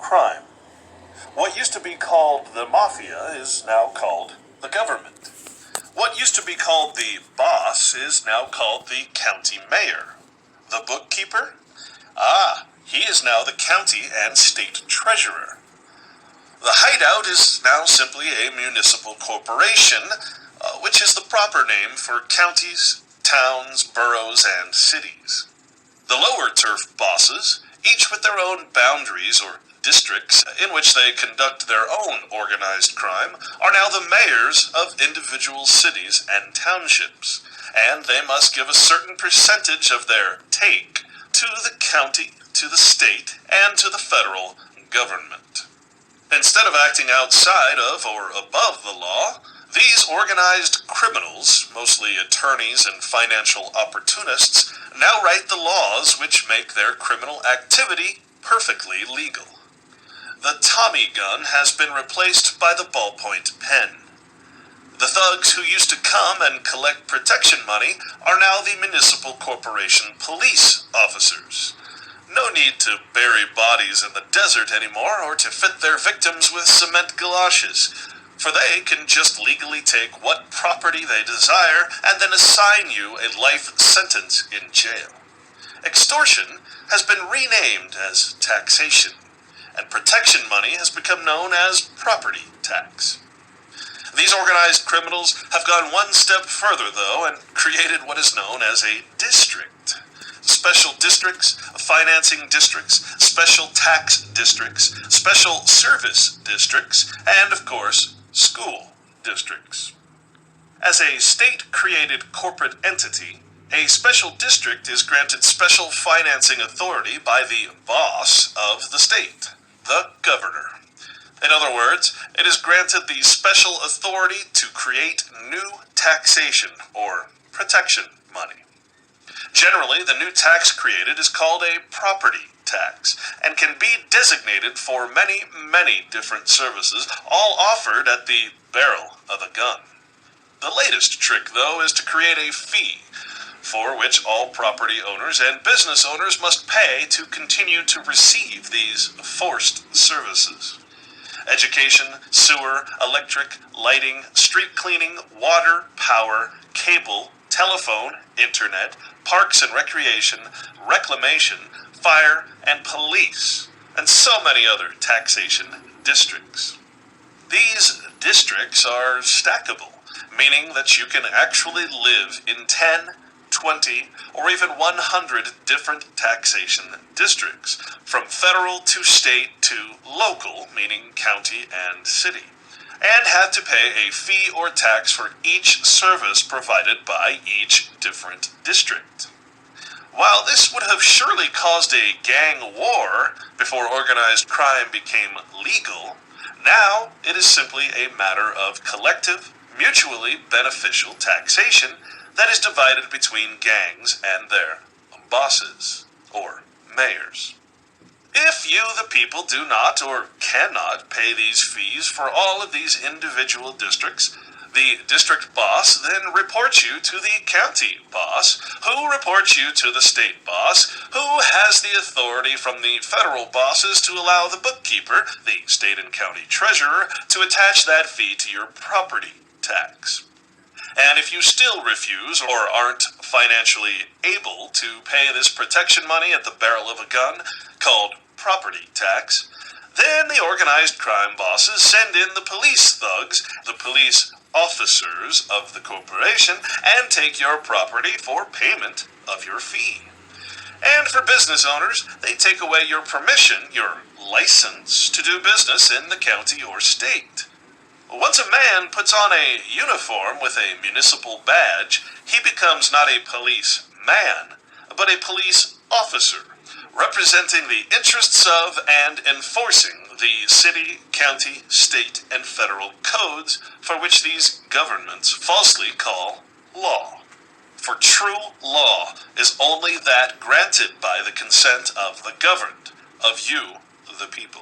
crime. What used to be called the mafia is now called the government. What used to be called the boss is now called the county mayor. The bookkeeper? He is now the county and state treasurer. The hideout is now simply a municipal corporation, which is the proper name for counties, towns, boroughs, and cities. The lower turf bosses, each with their own boundaries or districts in which they conduct their own organized crime, are now the mayors of individual cities and townships, and they must give a certain percentage of their take to the county, to the state, and to the federal government. Instead of acting outside of or above the law, these organized criminals, mostly attorneys and financial opportunists, now write the laws which make their criminal activity perfectly legal. The Tommy gun has been replaced by the ballpoint pen. The thugs who used to come and collect protection money are now the municipal corporation police officers. No need to bury bodies in the desert anymore or to fit their victims with cement galoshes, for they can just legally take what property they desire and then assign you a life sentence in jail. Extortion has been renamed as taxation, and protection money has become known as property tax. These organized criminals have gone one step further, though, and created what is known as a district. Special districts, financing districts, special tax districts, special service districts, and, of course, school districts. As a state-created corporate entity, a special district is granted special financing authority by the boss of the state, the governor. In other words, it is granted the special authority to create new taxation or protection money. Generally, the new tax created is called a property tax and can be designated for many, many different services, all offered at the barrel of a gun. The latest trick, though, is to create a fee, for which all property owners and business owners must pay to continue to receive these forced services. Education, sewer, electric, lighting, street cleaning, water, power, cable, telephone, internet, parks and recreation, reclamation, fire, and police, and so many other taxation districts. These districts are stackable, meaning that you can actually live in 10, 20, or even 100 different taxation districts, from federal to state to local, meaning county and city, and have to pay a fee or tax for each service provided by each different district. While this would have surely caused a gang war before organized crime became legal, now it is simply a matter of collective, mutually beneficial taxation that is divided between gangs and their bosses, or mayors. If you, the people, do not or cannot pay these fees for all of these individual districts, the district boss then reports you to the county boss, who reports you to the state boss, who has the authority from the federal bosses to allow the bookkeeper, the state and county treasurer, to attach that fee to your property tax. And if you still refuse or aren't financially able to pay this protection money at the barrel of a gun, called property tax, then the organized crime bosses send in the police thugs, the police officers of the corporation, and take your property for payment of your fee. And for business owners, they take away your permission, your license, to do business in the county or state. Once a man puts on a uniform with a municipal badge, he becomes not a police man, but a police officer, representing the interests of and enforcing the city, county, state, and federal codes for which these governments falsely call law. For true law is only that granted by the consent of the governed, of you, the people.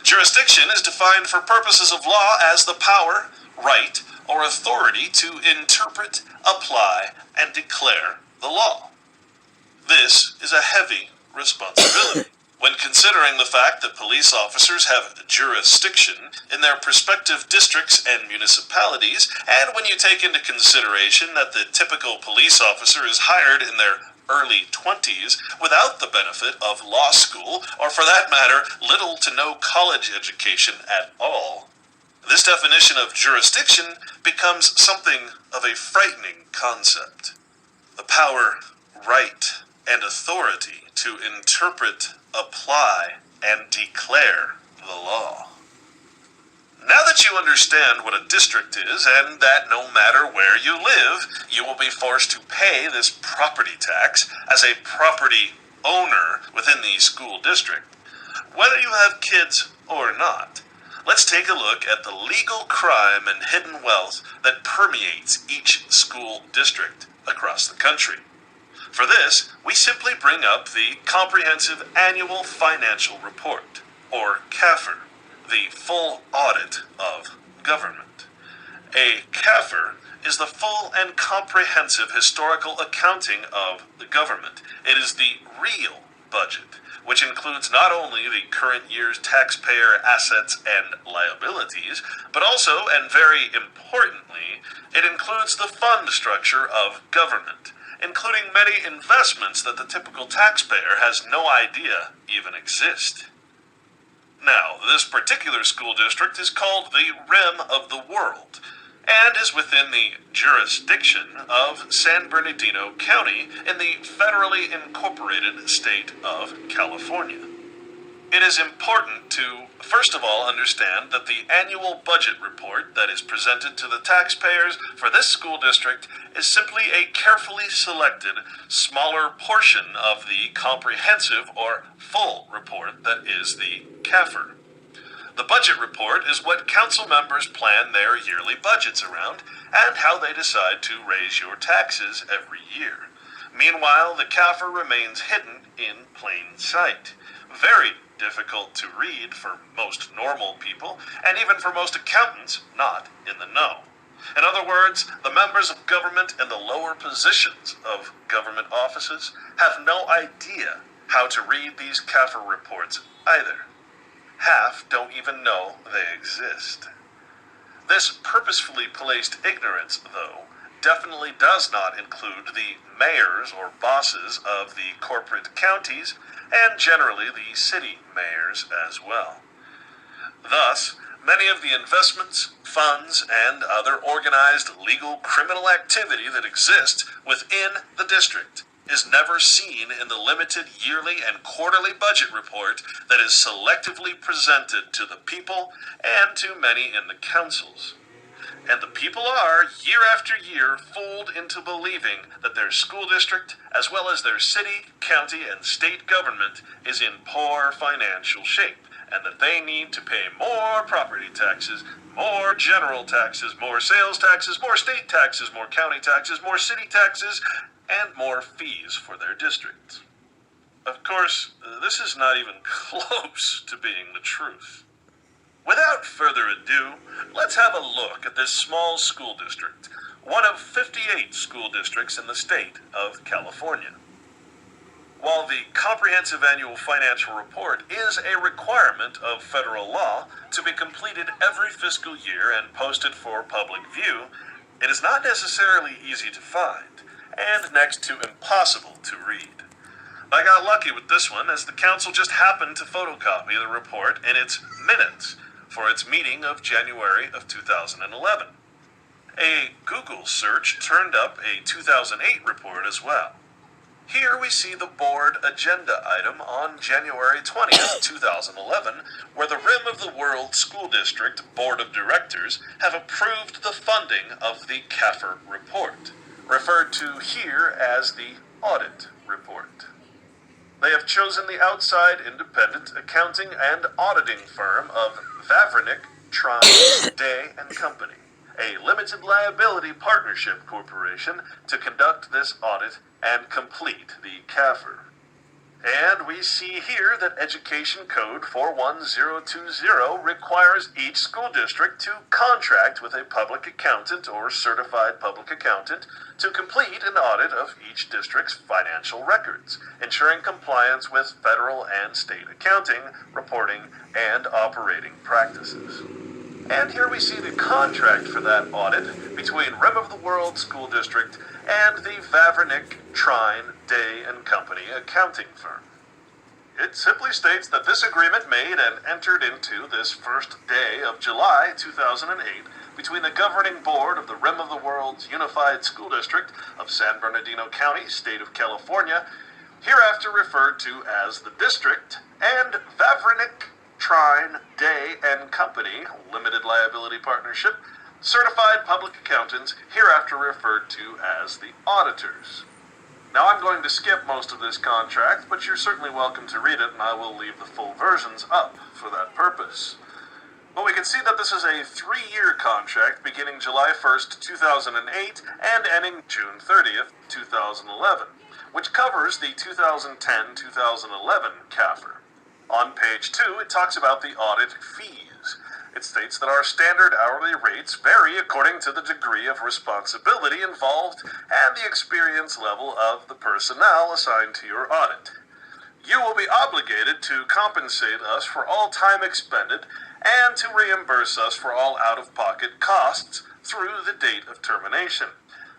Jurisdiction is defined for purposes of law as the power, right, or authority to interpret, apply, and declare the law. This is a heavy responsibility. When considering the fact that police officers have jurisdiction in their respective districts and municipalities, and when you take into consideration that the typical police officer is hired in their early 20s without the benefit of law school, or for that matter, little to no college education at all, this definition of jurisdiction becomes something of a frightening concept. The power, right, and authority to interpret, apply, and declare the law. Now that you understand what a district is, and that no matter where you live, you will be forced to pay this property tax as a property owner within the school district, whether you have kids or not, let's take a look at the legal crime and hidden wealth that permeates each school district across the country. For this, we simply bring up the Comprehensive Annual Financial Report, or CAFR, the full audit of government. A CAFR is the full and comprehensive historical accounting of the government. It is the real budget, which includes not only the current year's taxpayer assets and liabilities, but also, and very importantly, it includes the fund structure of government, including many investments that the typical taxpayer has no idea even exist. Now, this particular school district is called the Rim of the World, and is within the jurisdiction of San Bernardino County in the federally incorporated state of California. It is important to, first of all, understand that the annual budget report that is presented to the taxpayers for this school district is simply a carefully selected, smaller portion of the comprehensive or full report that is the CAFR. The budget report is what council members plan their yearly budgets around and how they decide to raise your taxes every year. Meanwhile, the CAFR remains hidden in plain sight. Very difficult to read for most normal people, and even for most accountants not in the know. In other words, the members of government in the lower positions of government offices have no idea how to read these CAFR reports either. Half don't even know they exist. This purposefully placed ignorance, though, definitely does not include the mayors or bosses of the corporate counties, and generally the city mayors as well. Thus, many of the investments, funds, and other organized legal criminal activity that exists within the district is never seen in the limited yearly and quarterly budget report that is selectively presented to the people and to many in the councils. And the people are, year after year, fooled into believing that their school district, as well as their city, county, and state government, is in poor financial shape, and that they need to pay more property taxes, more general taxes, more sales taxes, more state taxes, more county taxes, more city taxes, and more fees for their districts. Of course, this is not even close to being the truth. Without further ado, let's have a look at this small school district, one of 58 school districts in the state of California. While the Comprehensive Annual Financial Report is a requirement of federal law to be completed every fiscal year and posted for public view, it is not necessarily easy to find, and next to impossible to read. I got lucky with this one, as the council just happened to photocopy the report in its minutes for its meeting of January of 2011. A Google search turned up a 2008 report as well. Here we see the board agenda item on January 20th, 2011, where the Rim of the World School District Board of Directors have approved the funding of the CAFR report, referred to here as the audit report. They have chosen the outside independent accounting and auditing firm of Vavrinick, Trine, Day and Company, a limited liability partnership corporation, to conduct this audit and complete the CAFR. And we see here that Education Code 41020 requires each school district to contract with a public accountant or certified public accountant to complete an audit of each district's financial records, ensuring compliance with federal and state accounting, reporting, and operating practices. And here we see the contract for that audit between Rim of the World School District and the Vavrinic, Trine, Day and Company accounting firm. It simply states that this agreement made and entered into this first day of July 2008 between the governing board of the Rim of the World's Unified School District of San Bernardino County, State of California, hereafter referred to as the District, and Vavrinic, Trine, Day and Company, Limited Liability Partnership, certified public accountants, hereafter referred to as the auditors. Now I'm going to skip most of this contract, but you're certainly welcome to read it, and I will leave the full versions up for that purpose. But we can see that this is a 3-year contract beginning July 1st, 2008 and ending June 30th, 2011, which covers the 2010-2011 CAFR. On page 2, it talks about the audit fees. It states that our standard hourly rates vary according to the degree of responsibility involved and the experience level of the personnel assigned to your audit. You will be obligated to compensate us for all time expended and to reimburse us for all out-of-pocket costs through the date of termination.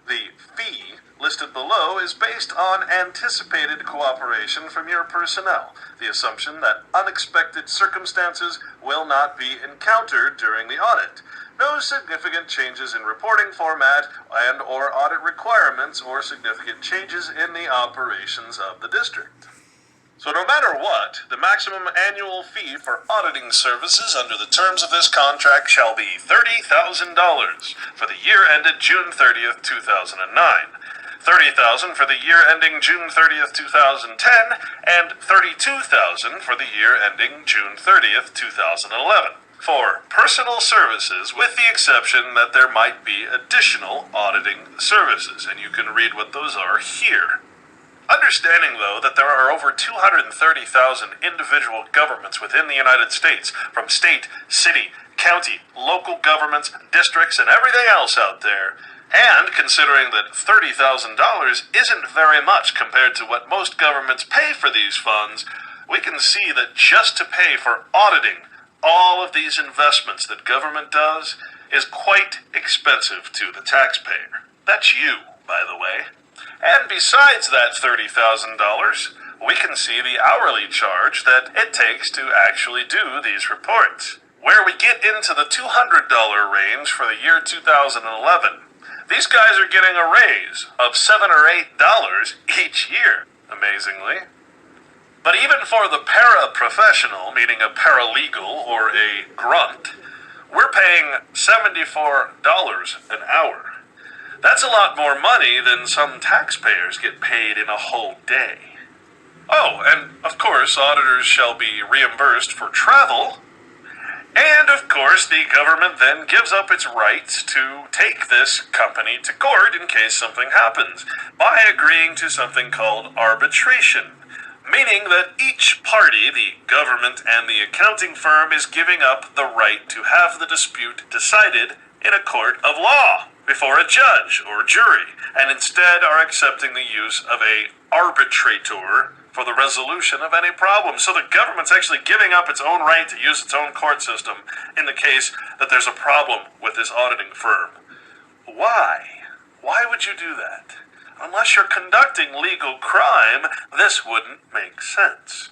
The fee listed below is based on anticipated cooperation from your personnel, the assumption that unexpected circumstances will not be encountered during the audit, no significant changes in reporting format and or audit requirements, or significant changes in the operations of the district. So no matter what, the maximum annual fee for auditing services under the terms of this contract shall be $30,000 for the year ended June 30th, 2009, $30,000 for the year ending June 30th, 2010, and $32,000 for the year ending June 30th, 2011. For personal services, with the exception that there might be additional auditing services, and you can read what those are here. Understanding, though, that there are over 230,000 individual governments within the United States, from state, city, county, local governments, districts, and everything else out there, and considering that $30,000 isn't very much compared to what most governments pay for these funds, we can see that just to pay for auditing all of these investments that government does is quite expensive to the taxpayer. That's you, by the way. And besides that $30,000, we can see the hourly charge that it takes to actually do these reports. Where we get into the $200 range for the year 2011, these guys are getting a raise of $7 or $8 each year, amazingly. But even for the paraprofessional, meaning a paralegal or a grunt, we're paying $74 an hour. That's a lot more money than some taxpayers get paid in a whole day. Oh, and of course, auditors shall be reimbursed for travel. And of course, the government then gives up its rights to take this company to court in case something happens by agreeing to something called arbitration, meaning that each party, the government and the accounting firm, is giving up the right to have the dispute decided in a court of law before a judge or jury, and instead are accepting the use of a arbitrator for the resolution of any problem. So the government's actually giving up its own right to use its own court system in the case that there's a problem with this auditing firm. Why? Why would you do that? Unless you're conducting legal crime, this wouldn't make sense.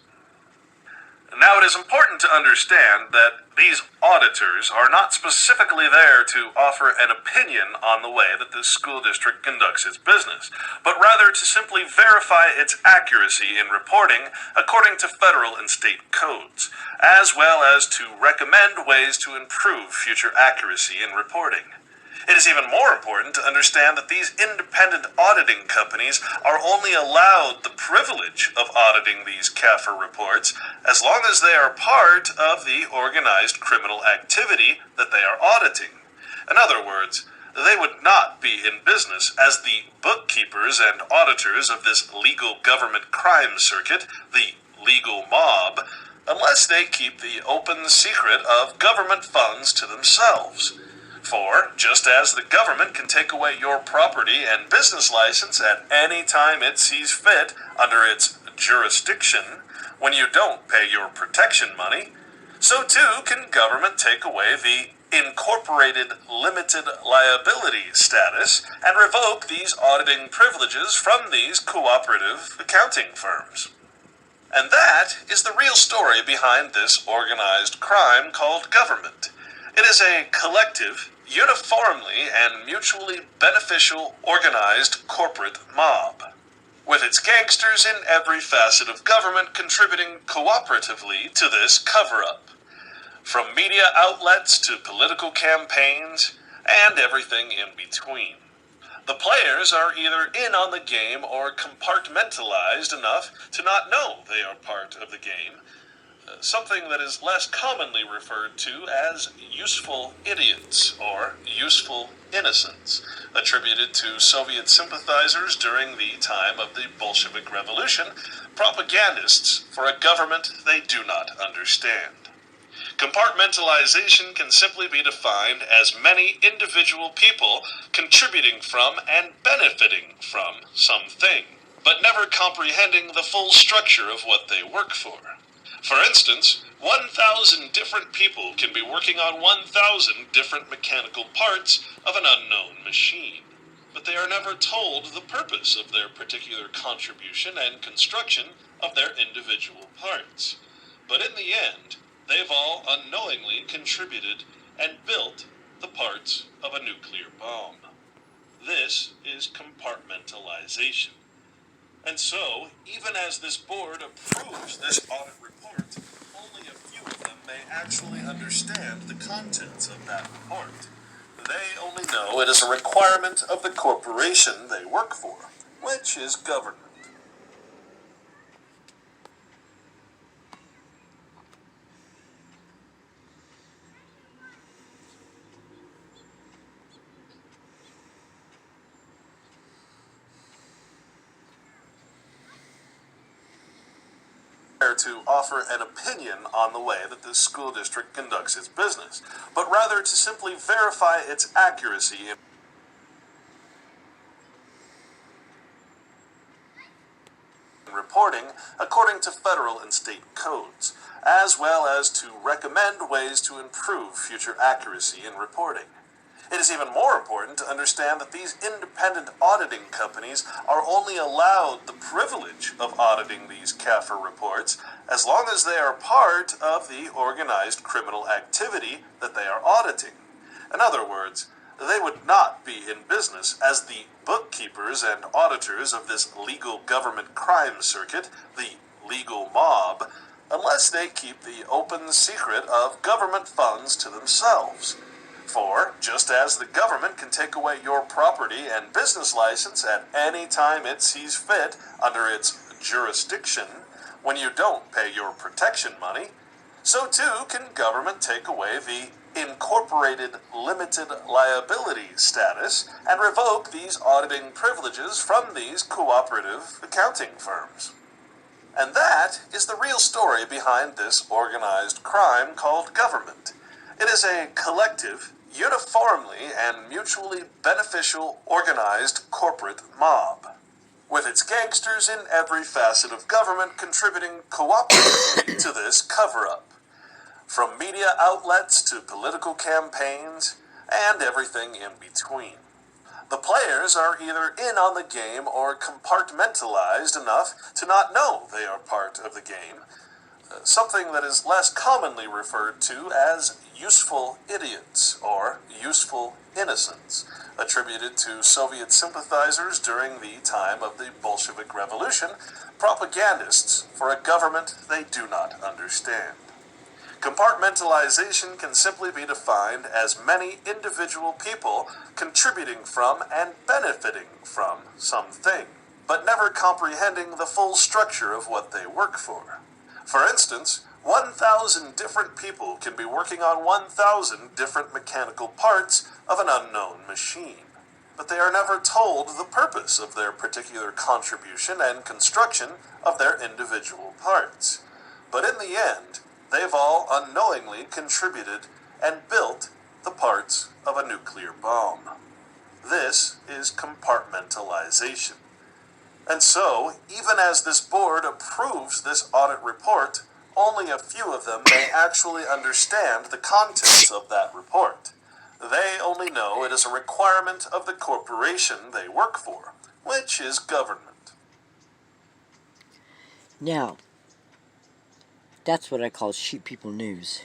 Now, it is important to understand that these auditors are not specifically there to offer an opinion on the way that this school district conducts its business, but rather to simply verify its accuracy in reporting according to federal and state codes, as well as to recommend ways to improve future accuracy in reporting. It is even more important to understand that these independent auditing companies are only allowed the privilege of auditing these CAFR reports as long as they are part of the organized criminal activity that they are auditing. In other words, They would not be in business as the bookkeepers and auditors of this legal government crime circuit, the legal mob, unless they keep the open secret of government funds to themselves. For, just as the government can take away your property and business license at any time it sees fit under its jurisdiction when you don't pay your protection money, so too can government take away the incorporated limited liability status and revoke these auditing privileges from these cooperative accounting firms. And that is the real story behind this organized crime called government. It is a collective, uniformly and mutually beneficial organized corporate mob, with its gangsters in every facet of government contributing cooperatively to this cover-up, from media outlets to political campaigns and everything in between. The players are either in on the game or compartmentalized enough to not know they are part of the game, something that is less commonly referred to as useful idiots or useful innocents, attributed to Soviet sympathizers during the time of the Bolshevik Revolution, propagandists for a government they do not understand. Compartmentalization can simply be defined as many individual people contributing from and benefiting from something, but never comprehending the full structure of what they work for. For instance, 1,000 different people can be working on 1,000 different mechanical parts of an unknown machine, but they are never told the purpose of their particular contribution and construction of their individual parts. But in the end, they've all unknowingly contributed and built the parts of a nuclear bomb. This is compartmentalization. And so, even as this board approves this audit report, only a few of them may actually understand the contents of that report. They only know it is a requirement of the corporation they work for, which is government. To offer an opinion on the way that this school district conducts its business, but rather to simply verify its accuracy in reporting according to federal and state codes, as well as to recommend ways to improve future accuracy in reporting. It is even more important to understand that these independent auditing companies are only allowed the privilege of auditing these CAFR reports as long as they are part of the organized criminal activity that they are auditing. In other words, they would not be in business as the bookkeepers and auditors of this legal government crime circuit, the legal mob, unless they keep the open secret of government funds to themselves. For, just as the government can take away your property and business license at any time it sees fit under its jurisdiction when you don't pay your protection money, so too can government take away the incorporated limited liability status and revoke these auditing privileges from these cooperative accounting firms. And that is the real story behind this organized crime called government. It is a collective, uniformly and mutually beneficial organized corporate mob, with its gangsters in every facet of government contributing cooperatively to this cover-up, from media outlets to political campaigns and everything in between. The players are either in on the game or compartmentalized enough to not know they are part of the game, something that is less commonly referred to as useful idiots or useful innocents, attributed to Soviet sympathizers during the time of the Bolshevik Revolution, propagandists for a government they do not understand. Compartmentalization can simply be defined as many individual people contributing from and benefiting from something, but never comprehending the full structure of what they work for. For instance, 1,000 different people can be working on 1,000 different mechanical parts of an unknown machine, but they are never told the purpose of their particular contribution and construction of their individual parts. But in the end, they've all unknowingly contributed and built the parts of a nuclear bomb. This is compartmentalization. And so, even as this board approves this audit report, only a few of them may actually understand the contents of that report. They only know it is a requirement of the corporation they work for, which is government. Now, that's what I call sheep people news.